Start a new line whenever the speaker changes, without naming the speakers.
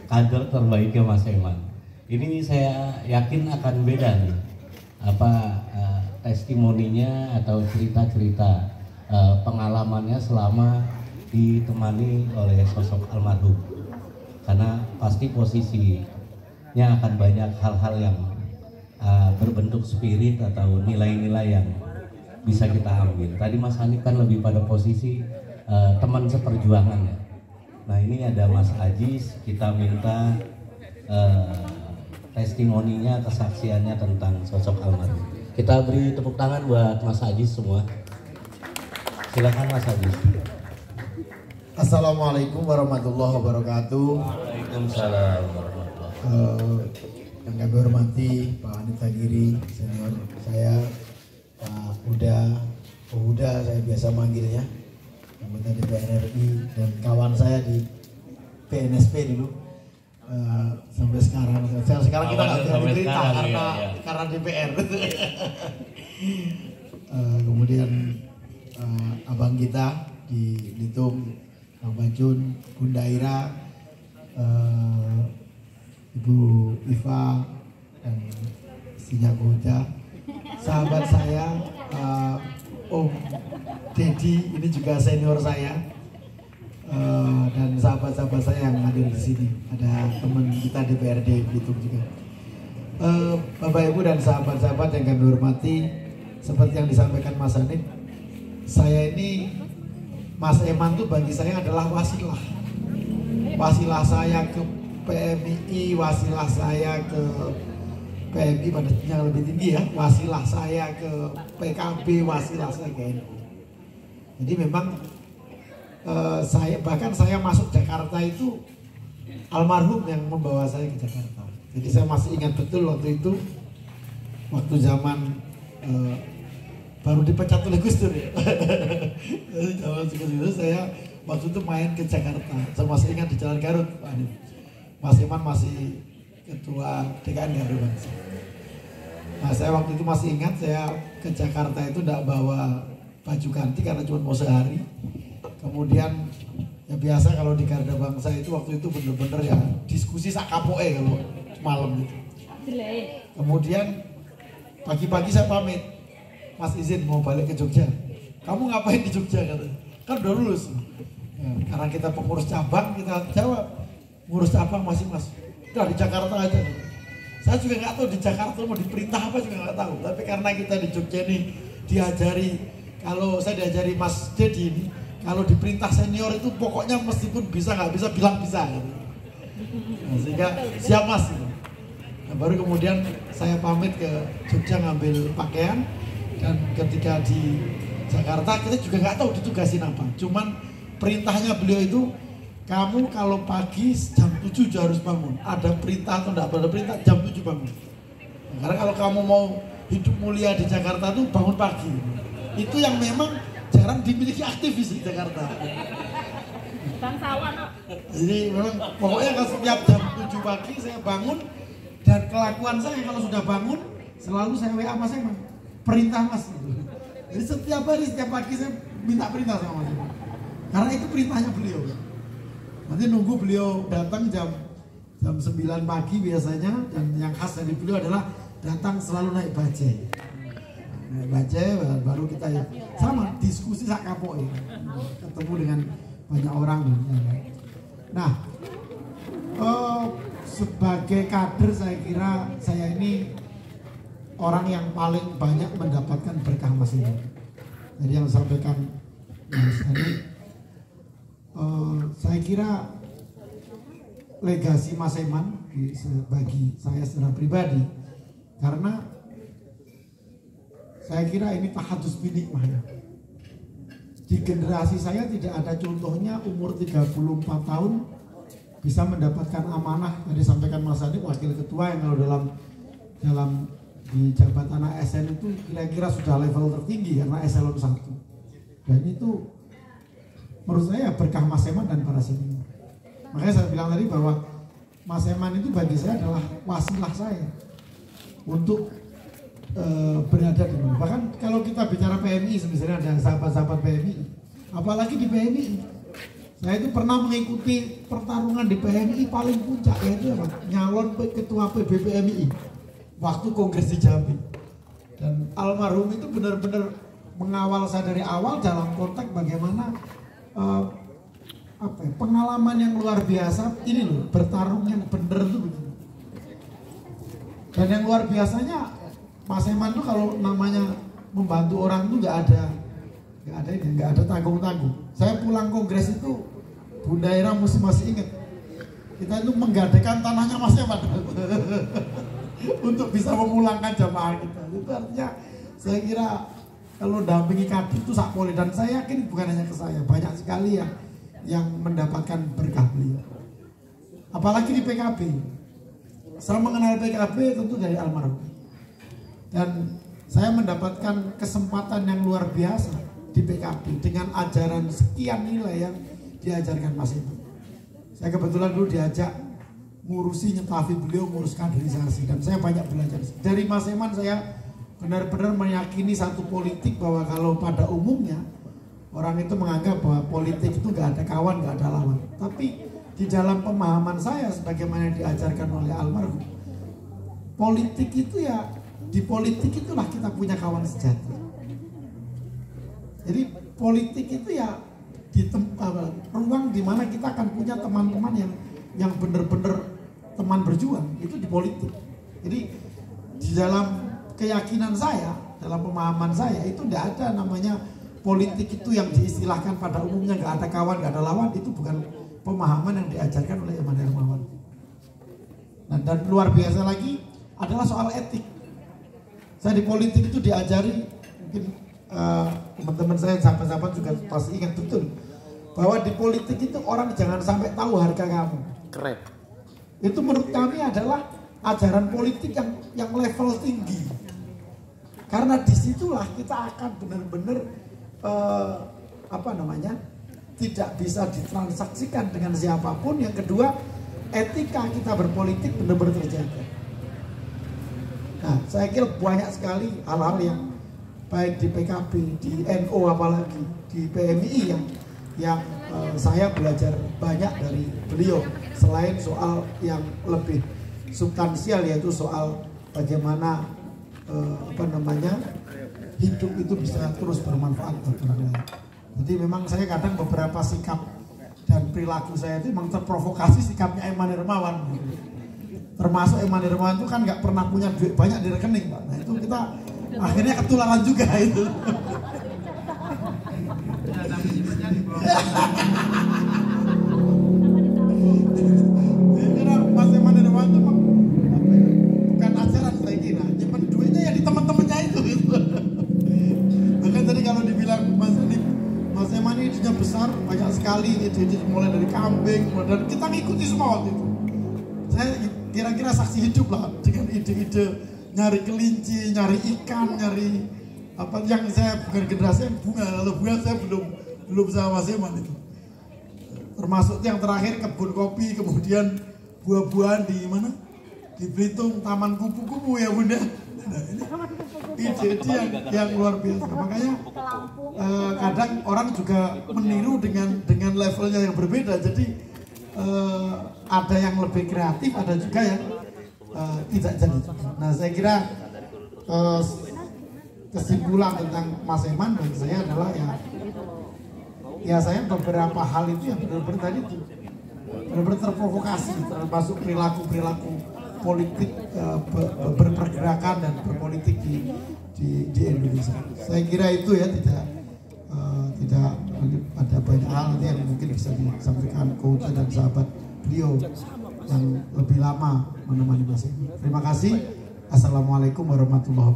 Kader terbaiknya Mas Eman. Ini saya yakin akan beda nih testimoninya atau cerita-cerita pengalamannya selama ditemani oleh sosok almarhum. Karena pasti posisinya akan banyak hal-hal yang berbentuk spirit atau nilai-nilai yang bisa kita ambil. Tadi Mas Hanif kan lebih pada posisi teman seperjuangan ya. Nah ini ada Mas Ajis, kita minta testimoninya, kesaksiannya tentang sosok almarhum. Kita beri tepuk tangan buat Mas Ajis semua. Silakan Mas Ajis.
Assalamualaikum warahmatullahi wabarakatuh.
Waalaikumsalam warahmatullahi wabarakatuh.
Yang kami hormati Pak Hanif Tagiri, senior saya, Pak Huda saya biasa manggilnya, anggota DPR RI dan kawan saya di PNSP dulu. Sampai sekarang kita nggak jadi cerita karena DPR. Kemudian abang kita di Litung, Bang Bajun, Bunda Ira, Ibu Iva dan istrinya Goja, sahabat saya Om Dedi, ini juga senior saya, dan sahabat-sahabat saya yang hadir di sini. Ada teman kita DPRD Belitung juga. Bapak Ibu dan sahabat-sahabat yang kami hormati, seperti yang disampaikan Mas Hanif, saya ini Mas Eman tuh bagi saya adalah wasilah. Wasilah saya ke PMII, wasilah saya ke PMI pada yang lebih tinggi ya, wasilah saya ke PKB, wasilah saya ke NU. Jadi memang saya masuk Jakarta itu almarhum yang membawa saya ke Jakarta. Jadi saya masih ingat betul waktu itu, waktu zaman baru dipecat oleh Gus Dur ya. Zaman Gus Dur saya waktu itu main ke Jakarta. Saya masih ingat di Jalan Garut, Pak Hanif. Mas Eman masih ketua DKN Garut. Nah saya waktu itu masih ingat, saya ke Jakarta itu tidak bawa baju ganti karena cuma mau sehari. Kemudian ya biasa kalau di Garda Bangsa itu waktu itu bener-bener ya diskusi sak kapoe kalau malam itu. Kemudian pagi-pagi saya pamit, Mas izin mau balik ke Jogja. Kamu ngapain di Jogja katanya? Kan udah lulus. Ya, karena kita pengurus cabang, kita jawab ngurus cabang masih Mas. Udah di Jakarta aja. Saya juga nggak tahu di Jakarta mau diperintah apa juga nggak tahu. Tapi karena kita di Jogja nih diajari, kalau saya diajari Mas Dedi ini, kalau diperintah senior itu pokoknya meskipun bisa nggak bisa bilang bisa. Gitu. Nah, sehingga siap Mas. Nah, baru kemudian saya pamit ke Jogja ngambil pakaian, dan ketika di Jakarta kita juga nggak tahu ditugasin apa. Cuman perintahnya beliau itu, kamu kalau pagi jam 7 harus bangun. Ada perintah atau enggak ada perintah, jam 7 bangun. Nah, karena kalau kamu mau hidup mulia di Jakarta tuh bangun pagi. Itu yang memang jarang dimiliki aktivis di Jakarta.
Bangsawan.
Jadi memang pokoknya kalau setiap jam 7 pagi saya bangun, dan kelakuan saya kalau sudah bangun selalu saya WA Mas Eman, perintah Mas. Jadi setiap hari, setiap pagi saya minta perintah sama Mas Eman. Karena itu perintahnya beliau. Nanti nunggu beliau datang jam 9 pagi biasanya, dan yang khas dari beliau adalah datang selalu naik bajai. Naik bajai baru kita ya sama diskusi sak kapok ya. Ketemu dengan banyak orang. Nah, sebagai kader saya kira saya ini orang yang paling banyak mendapatkan berkah Mas ini. Jadi yang disampaikan Mas Hanif, saya kira legasi Mas Eman bagi saya secara pribadi, karena saya kira ini tahadus binikmah ya. Di generasi saya tidak ada contohnya umur 34 tahun bisa mendapatkan amanah. Tadi sampaikan Mas Hanif, wakil ketua yang kalau dalam di jabatan ASN itu kira-kira sudah level tertinggi karena eselon 1. Dan itu menurut saya berkah Mas Eman dan para senior. Makanya saya bilang tadi bahwa Mas Eman itu bagi saya adalah wasilah saya untuk berada di mana. Bahkan kalau kita bicara PMI, misalnya ada sahabat-sahabat PMI, apalagi di PMI, Saya itu pernah mengikuti pertarungan di PMI paling puncak, yaitu apa? Nyalon ketua PBPMI waktu kongres di Jambi. Dan almarhum itu benar-benar mengawal saya dari awal dalam konteks bagaimana pengalaman yang luar biasa ini loh, bertarung yang bener tuh begini. Dan yang luar biasanya Mas Eman tuh kalau namanya membantu orang tuh nggak ada tanggung-tanggung. Saya pulang kongres itu Bunda Ira masih ingat, kita itu menggadaikan tanahnya Mas Eman untuk bisa memulangkan jamaah kita. Itu artinya saya kira kalau dampingi Kadif itu sakpole, dan saya yakin bukan hanya ke saya, banyak sekali yang mendapatkan berkah beliau. Apalagi di PKB. Saya mengenal PKB tentu dari almarhum. Dan saya mendapatkan kesempatan yang luar biasa di PKB dengan ajaran sekian nilai yang diajarkan Mas Eman. Saya kebetulan dulu diajak ngurusi nyetafi beliau, ngurus kaderisasi, dan saya banyak belajar dari Mas Eman. Saya benar-benar meyakini satu politik bahwa kalau pada umumnya orang itu menganggap bahwa politik itu nggak ada kawan, nggak ada lawan. Tapi di dalam pemahaman saya sebagaimana diajarkan oleh almarhum, politik itu ya, di politik itulah kita punya kawan sejati. Jadi politik itu ya di ruang di mana kita akan punya teman-teman yang benar-benar teman berjuang, itu di politik. Jadi di dalam keyakinan saya, dalam pemahaman saya, itu tidak ada namanya politik itu yang diistilahkan pada umumnya nggak ada kawan, nggak ada lawan. Itu bukan pemahaman yang diajarkan oleh Eman Hermawan. Nah, dan luar biasa lagi adalah soal etik. Saya di politik itu diajari, mungkin teman-teman saya, sahabat-sahabat juga pasti ingat betul, bahwa di politik itu orang jangan sampai tahu harga kamu.
Keren.
Itu menurut kami adalah ajaran politik yang level tinggi. Karena disitulah kita akan benar-benar tidak bisa ditransaksikan dengan siapapun. Yang kedua, etika kita berpolitik benar-benar terjaga. Nah, saya kira banyak sekali hal-hal yang baik di PKB, di NU, apalagi di PMI yang saya belajar banyak dari beliau. Selain soal yang lebih substansial, yaitu soal bagaimana hidup itu bisa terus bermanfaat bagi orang lain. Jadi memang saya kadang beberapa sikap dan perilaku saya itu memang terprovokasi sikapnya Eman Hermawan. Termasuk Eman Hermawan itu kan nggak pernah punya duit banyak di rekening, Pak. Nah itu kita akhirnya ketularan juga itu. Karena Mas Eman Hermawan itu bukan ajaran, saya kira nyimpen duitnya ya di teman-temannya itu gitu. Bahkan tadi kalau dibilang Mas Eman ini idenya besar, banyak sekali ide-ide mulai dari kambing, dan kita ngikuti semua waktu itu. Saya kira-kira saksi hidup lah dengan ide-ide nyari kelinci, nyari ikan, nyari apa yang saya bukan generasi yang bunga, kalau bunga saya belum sama Mas Eman itu. Termasuk yang terakhir kebun kopi, kemudian buah-buahan di mana? Di Belitung, taman kupu-kupu ya Bunda. Nah, ini ide-ide yang luar biasa. Makanya kadang orang juga meniru dengan levelnya yang berbeda. Jadi ada yang lebih kreatif, ada juga yang tidak jadi. Nah, saya kira kesimpulan tentang Mas Eman bagi saya adalah ya saya beberapa hal itu yang benar-benar tadi itu benar-benar terprovokasi, termasuk perilaku politik berpergerakan dan berpolitik di Indonesia. Saya kira itu ya tidak ada banyak hal nanti yang mungkin bisa disampaikan Kota dan sahabat beliau yang lebih lama menemani Mas Eman. Terima kasih. Assalamualaikum warahmatullahi wabarakatuh.